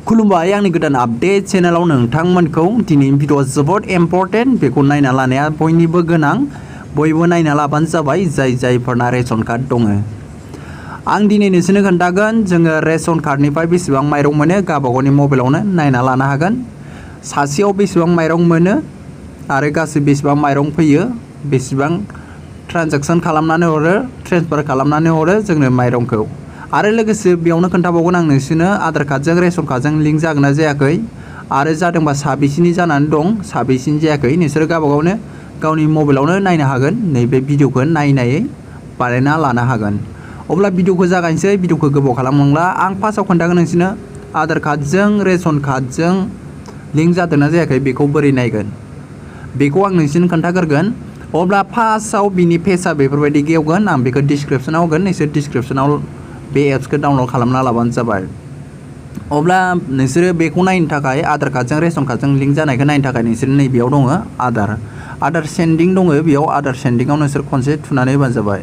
खुलुमबाय आंनि गोदान आपडेट चेनेलाव नोंथांमोनखौ दिनैनि भिडिअआ जोबोद इम्पर्टेन्ट बेखौ नायना लानाया बयनिबो गोनां बयबो नायना लाबानो जाबाय जायफोरना रेशन कार्ड दङ। आं दिनै नोंसोरनो खोन्थागोन जोङो रेशन कार्डनिफ्राय बेसेबां माइरं मोनो गावबागावनि मबाइलावनो नायना लानो हागोन। सासेयाव बेसेबां माइरं मोनो आरो गासै बेसेबां माइरं फैयो बेसेबां ट्रान्जेक्सन खालामनानै हरो ट्रेन्सफार खालामनानै हरो जोंनो माइरंखौ। आरो लोगोसे बेयावनो खोन्थाबावगोन आं नोंसोरनो आधार कार्डजों रेशन कार्डजों लिंक जागोन ना जायाखै आरो जादोंबा साबेसेनि जानानै दं साबेसेनि जायाखै नोंसोरो गावबागावनो गावनि मबाइलावनो नायनो हागोन। नैबे भिडिअखौ नायै बानायना लानो हागोन। अब्ला भिडिअखौ जागायनोसै भिडिअखौ गोबाव खालामनांला। आं फार्स्टआव खोन्थागोन नोंसोरनो आधार कार्डजों रेशन कार्डजों लिंक जादोंना जायाखै बेखौ बोरै नायगोन बेखौ आं नोंसोरनो खोन्थाग्रोगोन। अब्ला फार्स्टआव बिनि पेजआ बेफोरबायदि गेवगोन आं बेखौ डिसक्रिप्सनाव होगोन नोंसोर डिसक्रिप्सनाव बे एप्सखौ डाउनलड खालामना लाबानो जाबाय। अब्ला नोंसोरो बेखौ नायनो थाखाय आधार कार्डजों रेशन कार्डजों लिंक जानायखौ नायनो थाखाय नोंसोर नैबेयाव दङ आधार सेन्डिं दङ बेयाव आधार सेन्डिंआव नोंसोर खनसे थुनानै होबानो जाबाय।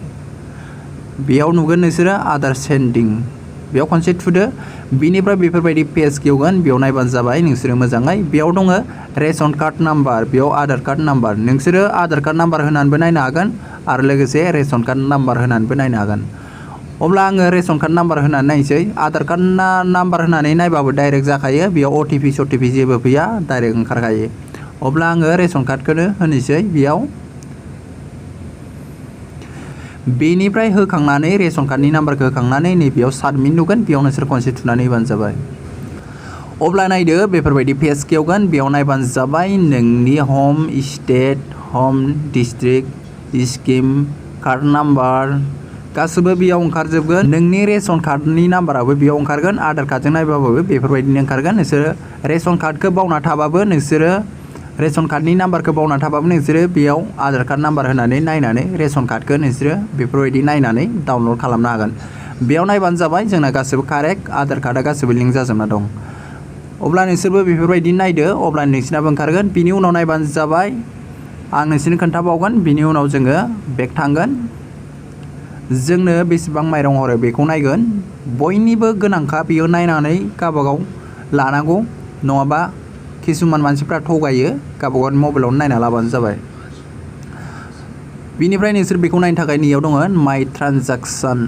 बेयाव नुगोन नोंसोरो आधार सेन्डिं बेयाव खनसे थुदो बिनिफ्राय बेफोरबायदि पेज गेवगोन बेयाव नायबानो जाबाय नोंसोरो मोजाङै। बेयाव दङ रेशन कार्ड नाम्बार बेयाव आधार कार्ड नाम्बार नोंसोरो आधार कार्ड नाम्बार होनानैबो नायनो हागोन आरो लोगोसे रेशन कार्ड नाम्बार होनानैबो नायनो हागोन। अब्ला आङो रेशन कार्ड नाम्बार होनानै नायनोसै। आधार कार्ड नाम्बार होनानै नायबाबो डाइरेक्ट जाखायो बेयाव अटिपि सटिपि जेबो फैया डाइरेक्ट ओंखारखायो। अब्ला आङो रेशन कार्डखौनो होनोसै बेयाव बेनिफ्राय होखांनानै रेशन कार्डनि नाम्बारखौ होखांनानै नैबेयाव साबमिट नुगोन बेयाव नोंसोर खनसे थुनानै होबानो जाबाय। अब्ला नायदो बेफोरबायदि पेज गेवगोन बेयाव नायबानो जाबाय नोंनि हम स्टेट हम डिस्ट्रिक्ट स्किम कार्ड नाम्बार गासैबो बेयाव ओंखारजोबगोन। नोंनि रेशन कार्डनि नाम्बाराबो बेयाव ओंखारगोन आधार कार्डजों नायबाबो बेफोरबायदिनो ओंखारगोन। नोंसोरो रेशन कार्डखौ बावना थाबाबो नोंसोरो रेशन कार्डनि नाम्बारखौ बावना थाबाबो नोंसोरो बेयाव आधार कार्ड नाम्बार होनानै नायनानै रेशन कार्डखौ नोंसोरो बेफोरबायदि नायनानै डाउनलड खालामनो हागोन। बेयाव नायबानो जाबाय जोंना गासैबो कारेक्ट आधार कार्डआ गासैबो लिंक जाजोबना दं। अब्ला नोंसोरबो बेफोरबायदि नायदो अब्ला नोंसिनाबो ओंखारगोन। बिनि उनाव नायबानो जाबाय आं नोंसोरनो खोन्थाबावगोन। बिनि उनाव जोङो बेक थांगोन जोंनो बेसेबां माइरं हरो बेखौ नायगोन। बयनिबो गोनांखा बेयो नायनानै गावबागाव लानांगौ नङाबा किसुमान मानसिफ्रा थगायो गावबागावनि मबाइलावनो नायना लाबानो जाबाय। बिनिफ्राय नोंसोर बेखौ नायनो थाखाय नैयाव दङ माइ ट्रान्जेक्सन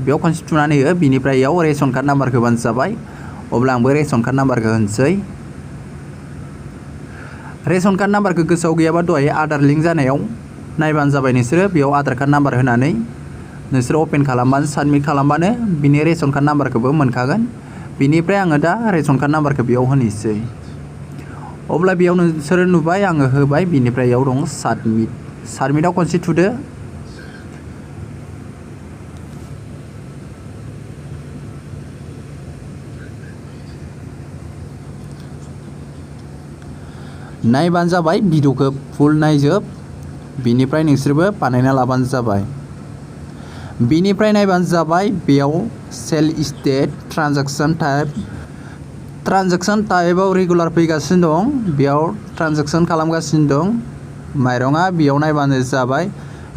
बेयाव खनसे थुनानै हो बिनिफ्राय इयाव रेशन कार्ड नाम्बारखौ होबानो जाबाय। अब्ला आंबो रेशन कार्ड नाम्बारखौ होनोसै। रेशन कार्ड नाम्बारखौ गोसोआव गैयाबा दहाय आधार लिंक जानायाव नायबानो जाबाय नोंसोरो बेयाव आधार कार्ड नाम्बार होनानै नोंसोरो अपेन खालामबानो साबमिट खालामबानो बिनि रेशन कार्ड नाम्बारखौबो मोनखागोन। बिनिफ्राय आङो दा रेशन कार्ड नाम्बारखौ बेयाव होनोसै। अब्ला बेयाव नोंसोरो नुबाय आङो होबाय बिनिफ्राय इयाव दं साबमिटआव खनसे थुदो। नायबानो जाबाय भिडिअखौ फुल नायजोब बिनिफ्राय नोंसोरबो बानायना लाबानो जाबाय। बिनिफ्राय नायबानो जाबाय बेयाव सेल स्टेट ट्रान्जेक्सन टाइपआव रेगुलार फैगासिनो दं बेयाव ट्रान्जेक्सन खालामगासिनो दं माइरङा बेयाव नायबानो जाबाय।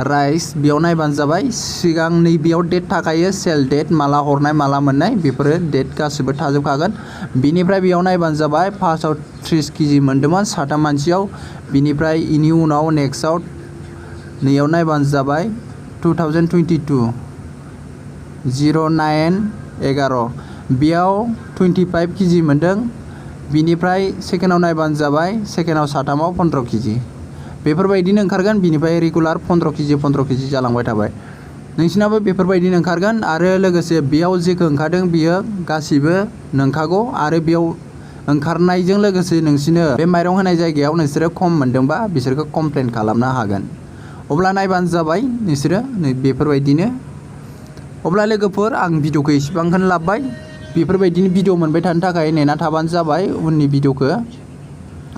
राइस बेयाव नायबानो जाबाय सिगां नैबेयाव डेट थाखायो सेल डेट माला हरनाय माला मोननाय बेफोरो डेट गासिबो थाजोबखागोन। बिनिफ्राय बेयाव नायबानो जाबाय फार्स्टआव 30 केजि मोन्दोंमोन साथाम मानसियाव बिनिफ्राय इनि उनाव नेक्स्टआव नैयाव नायबानो जाबाय 2022 09/11 बेयाव 25 केजि मोन्दों। बिनिफ्राय सेकेन्डआव नायबानो जाबाय सेकेन्डआव साथामाव 15 केजि बेफोरबायदिनो ओंखारगोन। बिनिफ्राय रेगुलार 15 केजि जालांबाय थाबाय। नोंसिनाबो बेफोरबायदिनो ओंखारगोन आरो लोगोसे बेयाव जेखौ ओंखारदों बियो गासिबो नोंखागौ आरो बेयाव ओंखारनायजों लोगोसे नोंसिनो बे माइरं होनाय जायगायाव नोंसोरो खम मोन्दोंबा बिसोरखौ कमप्लेन खालामनो हागोन। अब्ला नायबानो जाबाय नोंसोरो बेफोरबायदिनो। अब्ला लोगोफोर आं भिडिअखौ इसेबांखौनो लाबबाय बेफोरबायदिनो भिडिअ मोनबाय थानो थाखाय नेना थाबानो जाबाय उननि भिडिअखौ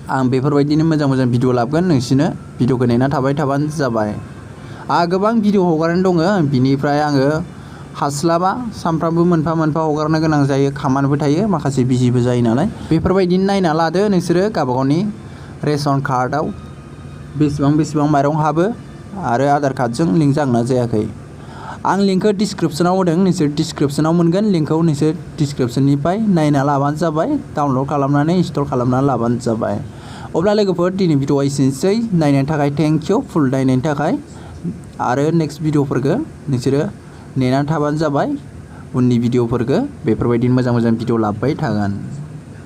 आं बेफोरबायदिनो मोजां भिडिअ लाबगोन नोंसिनो भिडिअखौ नेना थाबानो जाबाय। आंहा गोबां भिडिअ हगारनाय दङ बिनिफ्राय आङो हास्लाबा सानफ्रामबो मोनफा हगारनो गोनां जायो खामानिबो थायो माखासे बिजिबो जायो नालाय। बेफोरबायदिनो नायना लादो नोंसोरो गावबागावनि रेशन कार्डआव बेसेबां माइरं हाबो आरो आधार कार्डजों लिंक जागोन ना जायाखै। आं लिंकखौ डिसक्रिप्सनाव होदों नोंसोर डिसक्रिप्सनाव मोनगोन लिंकखौ नोंसोर डिसक्रिप्सननिफ्राय नायना लाबानो जाबाय डाउनलड खालामनानै इनस्टल खालामना लाबानो जाबाय अब्ला लोगोफोर दिनै भिडिअआ एसेनोसै नायनायनि थाखाय थेंक इउ फुल नायनायनि थाखाय आरो नेक्स्ट भिडिअफोरखौ नोंसोरो नेनानै थाबानो जाबाय उननि भिडिअफोरखौ बेफोरबायदिनो मोजां मोजां भिडिअ लाबोबाय थागोन।